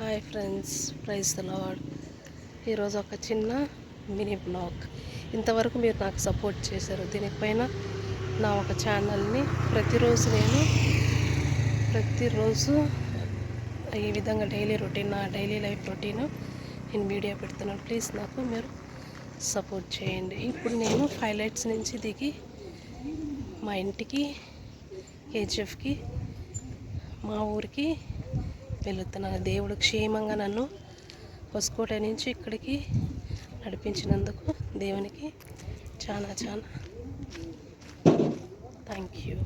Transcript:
Hi friends, praise the lord. ఈరోజు ఒక చిన్న మినీ బ్లాగ్. ఇంతవరకు మీరు నాకు సపోర్ట్ చేశారు. దీనిపైన నా ఒక ఛానల్ని ప్రతిరోజు ఈ విధంగా డైలీ రొటీన్, నా డైలీ లైఫ్ రొటీన్ నేను వీడియో పెడుతున్నాను. ప్లీజ్ నాకు మీరు సపోర్ట్ చేయండి. ఇప్పుడు నేను హైలైట్స్ నుంచి దిగి మా ఇంటికి, కేజీఎఫ్కి, మా ఊరికి వెళుతున్నాను. దేవుడు క్షేమంగా నన్ను హొస్కోట నుంచి ఇక్కడికి నడిపించినందుకు దేవునికి చాలా థ్యాంక్ యూ.